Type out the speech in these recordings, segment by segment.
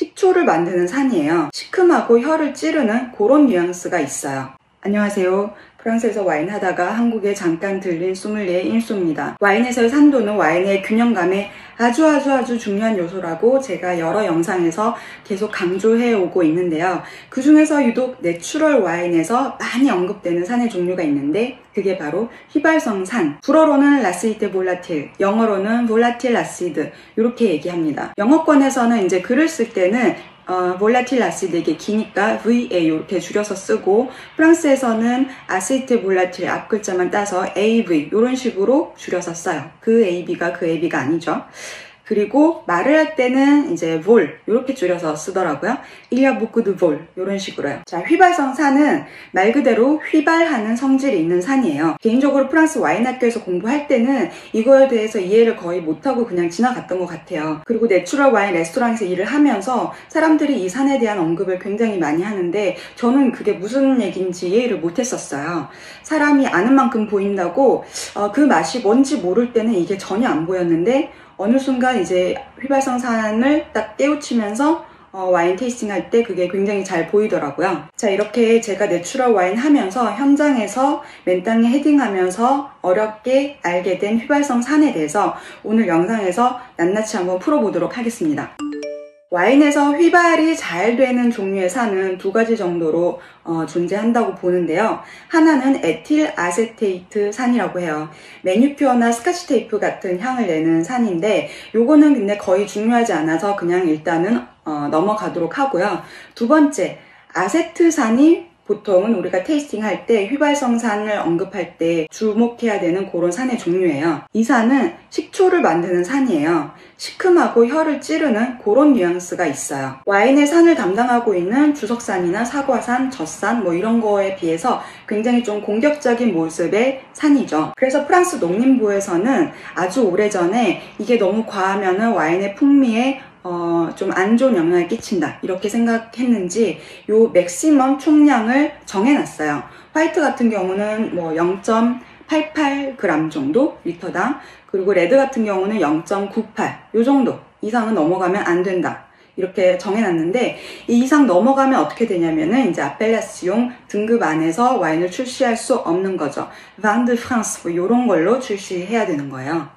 식초를 만드는 산이에요. 시큼하고 혀를 찌르는 그런 뉘앙스가 있어요. 안녕하세요. 프랑스에서 와인 하다가 한국에 잠깐 들린 소믈리에 인수입니다. 와인에서의 산도는 와인의 균형감에 아주 중요한 요소라고 제가 여러 영상에서 계속 강조해 오고 있는데요. 그 중에서 유독 내추럴 와인에서 많이 언급되는 산의 종류가 있는데 그게 바로 휘발성 산. 불어로는 라시드 볼라틸, 영어로는 볼라틸 라시드 이렇게 얘기합니다. 영어권에서는 이제 글을 쓸 때는 볼라틸 아시드, 이게 기니까 VA 이렇게 줄여서 쓰고, 프랑스에서는 아시트 볼라틸 앞글자만 따서 AV 이런 식으로 줄여서 써요. 그 AB가 그 AB가 아니죠. 그리고 말을 할 때는 이제 vol 이렇게 줄여서 쓰더라고요. Il y a beaucoup de vol 이런 식으로요. 자, 휘발성 산은 말 그대로 휘발하는 성질이 있는 산이에요. 개인적으로 프랑스 와인 학교에서 공부할 때는 이거에 대해서 이해를 거의 못하고 그냥 지나갔던 것 같아요. 그리고 내추럴 와인 레스토랑에서 일을 하면서 사람들이 이 산에 대한 언급을 굉장히 많이 하는데 저는 그게 무슨 얘기인지 이해를 못했었어요. 사람이 아는 만큼 보인다고 그 맛이 뭔지 모를 때는 이게 전혀 안 보였는데 어느 순간 이제 휘발성 산을 딱 깨우치면서 와인 테이스팅 할 때 그게 굉장히 잘 보이더라고요. 자, 이렇게 제가 내추럴 와인 하면서 현장에서 맨땅에 헤딩하면서 어렵게 알게 된 휘발성 산에 대해서 오늘 영상에서 낱낱이 한번 풀어보도록 하겠습니다. 와인에서 휘발이 잘 되는 종류의 산은 두 가지 정도로 존재한다고 보는데요. 하나는 에틸 아세테이트 산이라고 해요. 매니큐어나 스카치 테이프 같은 향을 내는 산인데 요거는 근데 거의 중요하지 않아서 그냥 일단은 넘어가도록 하고요. 두 번째, 아세트산이 보통은 우리가 테이스팅 할 때 휘발성 산을 언급할 때 주목해야 되는 그런 산의 종류예요. 이 산은 식초를 만드는 산이에요. 시큼하고 혀를 찌르는 그런 뉘앙스가 있어요. 와인의 산을 담당하고 있는 주석산이나 사과산, 젖산 뭐 이런 거에 비해서 굉장히 좀 공격적인 모습의 산이죠. 그래서 프랑스 농림부에서는 아주 오래전에 이게 너무 과하면은 와인의 풍미에 좀 안 좋은 영향을 끼친다 이렇게 생각했는지 요 맥시멈 총량을 정해놨어요. 화이트 같은 경우는 뭐 0.88g 정도 리터당, 그리고 레드 같은 경우는 0.98 요 정도 이상은 넘어가면 안 된다 이렇게 정해놨는데, 이 이상 넘어가면 어떻게 되냐면은 이제 아펠라시옹 등급 안에서 와인을 출시할 수 없는 거죠. Vin de France 뭐 요런 걸로 출시해야 되는 거예요.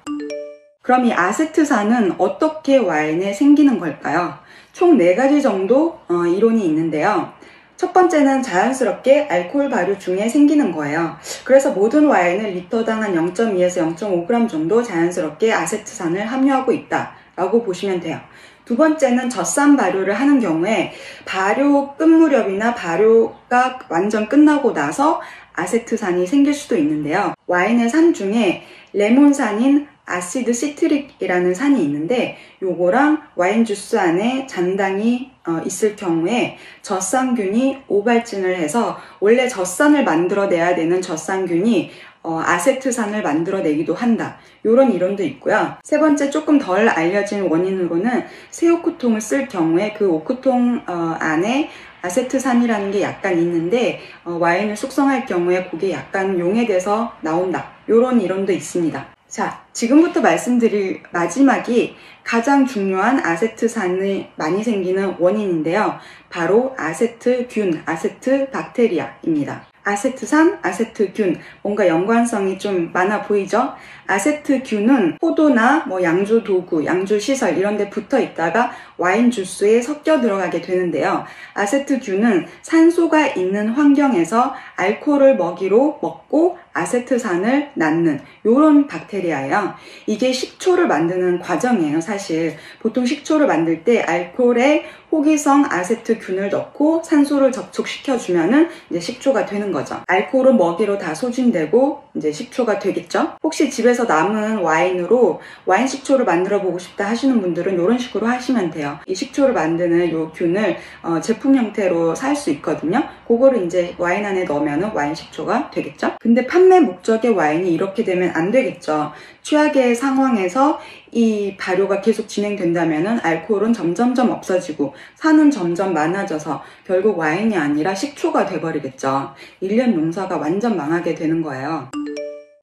그럼 이 아세트산은 어떻게 와인에 생기는 걸까요? 총 4가지 정도 이론이 있는데요. 첫 번째는 자연스럽게 알코올 발효 중에 생기는 거예요. 그래서 모든 와인은 리터당 한 0.2에서 0.5g 정도 자연스럽게 아세트산을 함유하고 있다라고 보시면 돼요. 두 번째는 젖산 발효를 하는 경우에 발효 끝 무렵이나 발효가 완전 끝나고 나서 아세트산이 생길 수도 있는데요. 와인의 산 중에 레몬산인 아시드 시트릭이라는 산이 있는데 요거랑 와인 주스 안에 잔당이 있을 경우에 젖산균이 오발진을 해서 원래 젖산을 만들어내야 되는 젖산균이 아세트산을 만들어내기도 한다. 요런 이론도 있고요. 세 번째, 조금 덜 알려진 원인으로는 새 오크통을 쓸 경우에 그 오크통 안에 아세트산이라는 게 약간 있는데 와인을 숙성할 경우에 그게 약간 용해돼서 나온다. 요런 이론도 있습니다. 자, 지금부터 말씀드릴 마지막이 가장 중요한 아세트산이 많이 생기는 원인인데요. 바로 아세트균, 아세트박테리아입니다. 아세트산, 아세트균, 뭔가 연관성이 좀 많아 보이죠? 아세트균은 포도나 뭐 양조 도구, 양조 시설 이런 데 붙어 있다가 와인 주스에 섞여 들어가게 되는데요. 아세트균은 산소가 있는 환경에서 알코올을 먹이로 먹고 아세트산을 낳는 이런 박테리아예요. 이게 식초를 만드는 과정이에요. 사실 보통 식초를 만들 때 알코올에 호기성 아세트균을 넣고 산소를 접촉시켜주면은 이제 식초가 되는 거죠. 알코올은 먹이로 다 소진되고 이제 식초가 되겠죠. 혹시 집에서 남은 와인으로 와인 식초를 만들어 보고 싶다 하시는 분들은 이런 식으로 하시면 돼요. 이 식초를 만드는 요 균을 제품 형태로 살 수 있거든요. 그거를 이제 와인 안에 넣으면은 와인 식초가 되겠죠. 근데 판매 목적의 와인이 이렇게 되면 안 되겠죠. 최악의 상황에서 이 발효가 계속 진행된다면은 알코올은 점점점 없어지고 산은 점점 많아져서 결국 와인이 아니라 식초가 돼버리겠죠. 1년 농사가 완전 망하게 되는 거예요.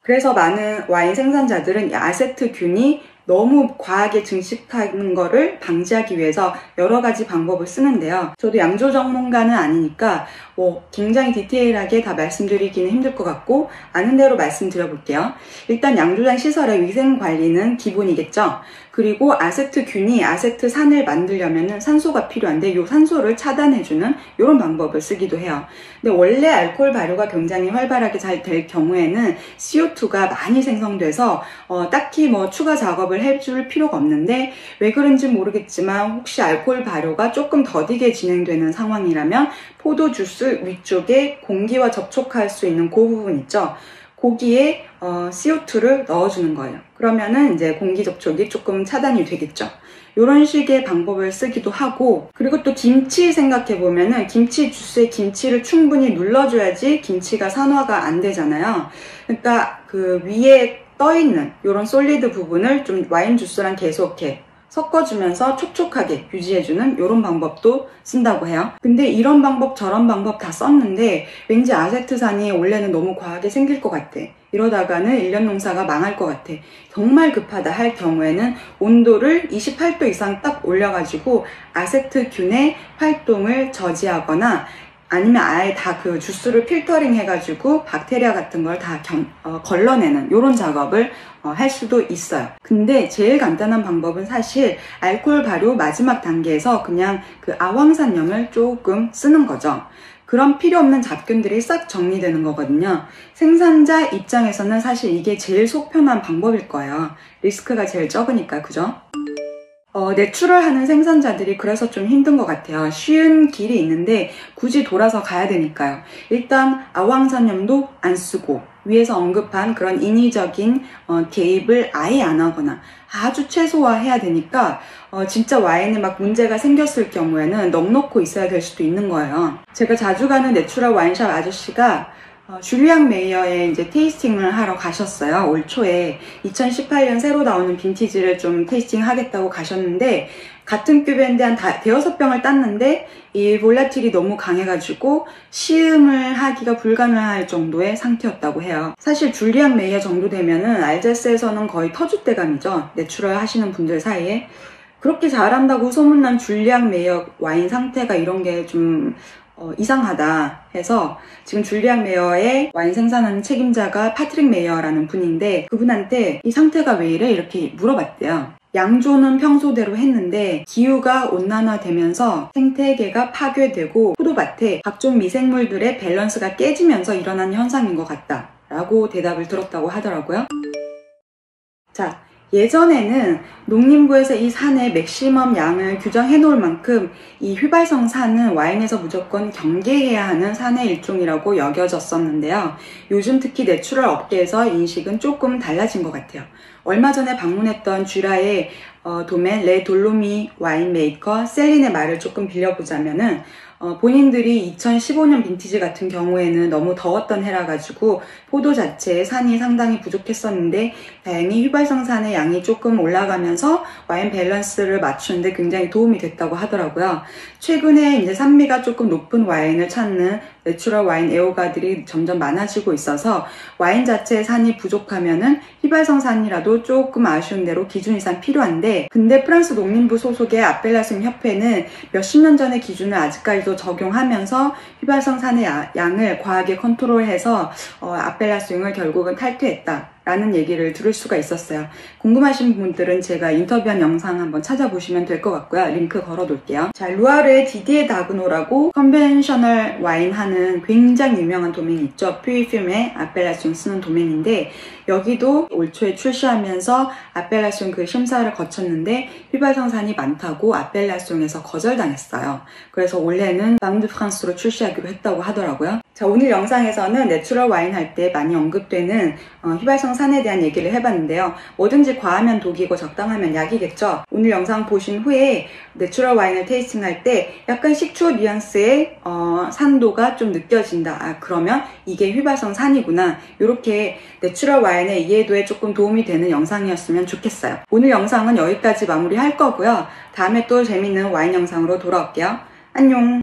그래서 많은 와인 생산자들은 이 아세트균이 너무 과하게 증식하는 거를 방지하기 위해서 여러 가지 방법을 쓰는데요. 저도 양조 전문가는 아니니까 굉장히 디테일하게 다 말씀드리기는 힘들 것 같고 아는 대로 말씀드려볼게요. 일단 양조장 시설의 위생 관리는 기본이겠죠. 그리고 아세트균이 아세트산을 만들려면 산소가 필요한데 이 산소를 차단해주는 이런 방법을 쓰기도 해요. 근데 원래 알코올 발효가 굉장히 활발하게 잘 될 경우에는 CO2가 많이 생성돼서 딱히 추가 작업을 해줄 필요가 없는데 왜 그런지 모르겠지만 혹시 알코올 발효가 조금 더디게 진행되는 상황이라면 포도 주스 위쪽에 공기와 접촉할 수 있는 그 부분 있죠. 거기에 CO2를 넣어주는 거예요. 그러면은 이제 공기 접촉이 조금 차단이 되겠죠. 이런 식의 방법을 쓰기도 하고, 그리고 또 김치 생각해보면은 김치 주스에 김치를 충분히 눌러줘야지 김치가 산화가 안 되잖아요. 그러니까 그 위에 떠있는 이런 솔리드 부분을 좀 와인 주스랑 계속 이렇게 섞어주면서 촉촉하게 유지해주는 이런 방법도 쓴다고 해요. 근데 이런 방법 저런 방법 다 썼는데 왠지 아세트산이 원래는 너무 과하게 생길 것 같아. 이러다가는 일년 농사가 망할 것 같아. 정말 급하다 할 경우에는 온도를 28도 이상 딱 올려가지고 아세트균의 활동을 저지하거나 아니면 아예 다 그 주스를 필터링 해가지고 박테리아 같은 걸 다 걸러내는 이런 작업을 할 수도 있어요. 근데 제일 간단한 방법은 사실 알코올 발효 마지막 단계에서 그냥 그 아황산염을 조금 쓰는 거죠. 그럼 필요 없는 잡균들이 싹 정리되는 거거든요. 생산자 입장에서는 사실 이게 제일 속편한 방법일 거예요. 리스크가 제일 적으니까, 그죠? 내추럴하는 생산자들이 그래서 좀 힘든 것 같아요. 쉬운 길이 있는데 굳이 돌아서 가야 되니까요. 일단 아황산염도 안 쓰고 위에서 언급한 그런 인위적인 개입을 아예 안 하거나 아주 최소화해야 되니까 진짜 와인에 막 문제가 생겼을 경우에는 넉넉고 있어야 될 수도 있는 거예요. 제가 자주 가는 내추럴 와인샵 아저씨가 줄리앙 메이어에 이제 테이스팅을 하러 가셨어요. 올 초에 2018년 새로 나오는 빈티지를 좀 테이스팅 하겠다고 가셨는데 같은 큐벤데 한 대여섯 병을 땄는데 이 볼라틸이 너무 강해가지고 시음을 하기가 불가능할 정도의 상태였다고 해요. 사실 줄리앙 메이어 정도 되면은 알자스에서는 거의 터줏대감이죠. 내추럴 하시는 분들 사이에. 그렇게 잘한다고 소문난 줄리앙 메이어 와인 상태가 이런 게 좀 이상하다 해서 지금 줄리앙 메이어의 와인 생산하는 책임자가 파트릭 메이어라는 분인데 그분한테 이 상태가 왜 이래? 이렇게 물어봤대요. 양조는 평소대로 했는데 기후가 온난화되면서 생태계가 파괴되고 포도밭에 각종 미생물들의 밸런스가 깨지면서 일어난 현상인 것 같다 라고 대답을 들었다고 하더라고요. 자, 예전에는 농림부에서 이 산의 맥시멈 양을 규정해 놓을 만큼 이 휘발성 산은 와인에서 무조건 경계해야 하는 산의 일종이라고 여겨졌었는데요. 요즘 특히 내추럴 업계에서 인식은 조금 달라진 것 같아요. 얼마 전에 방문했던 쥐라의 도멘 레 돌로미 와인 메이커 셀린의 말을 조금 빌려보자면은 본인들이 2015년 빈티지 같은 경우에는 너무 더웠던 해라 가지고 포도 자체의 산이 상당히 부족했었는데 다행히 휘발성 산의 양이 조금 올라가면서 와인 밸런스를 맞추는데 굉장히 도움이 됐다고 하더라고요. 최근에 이제 산미가 조금 높은 와인을 찾는 내추럴 와인 애호가들이 점점 많아지고 있어서 와인 자체의 산이 부족하면은 휘발성 산이라도 조금 아쉬운 대로 기준 이상 필요한데 근데 프랑스 농림부 소속의 아펠라숭 협회는 몇십 년 전의 기준을 아직까지도 적용하면서 휘발성 산의 양을 과하게 컨트롤해서 아펠라숭을 결국은 탈퇴했다 라는 얘기를 들을 수가 있었어요. 궁금하신 분들은 제가 인터뷰한 영상 한번 찾아보시면 될 것 같고요. 링크 걸어 놓을게요. 자, 루아르의 디디에 다그노라고 컨벤셔널 와인 하는 굉장히 유명한 도메인 있죠. 퓨이듐에 아펠라숭 쓰는 도메인인데 여기도 올 초에 출시하면서 아펠라숭 그 심사를 거쳤는데 휘발성산이 많다고 아펠라숭에서 거절당했어요. 그래서 올해는 방드 프랑스로 출시하기로 했다고 하더라고요. 자, 오늘 영상에서는 내추럴 와인 할 때 많이 언급되는 휘발성산에 대한 얘기를 해봤는데요. 뭐든지 과하면 독이고 적당하면 약이겠죠. 오늘 영상 보신 후에 내추럴 와인을 테이스팅할 때 약간 식초 뉘앙스의 산도가 좀 느껴진다. 그러면 이게 휘발성산이구나. 이렇게 내추럴 와인의 이해도에 조금 도움이 되는 영상이었으면 좋겠어요. 오늘 영상은 여기까지 마무리할 거고요. 다음에 또 재밌는 와인 영상으로 돌아올게요. 안녕.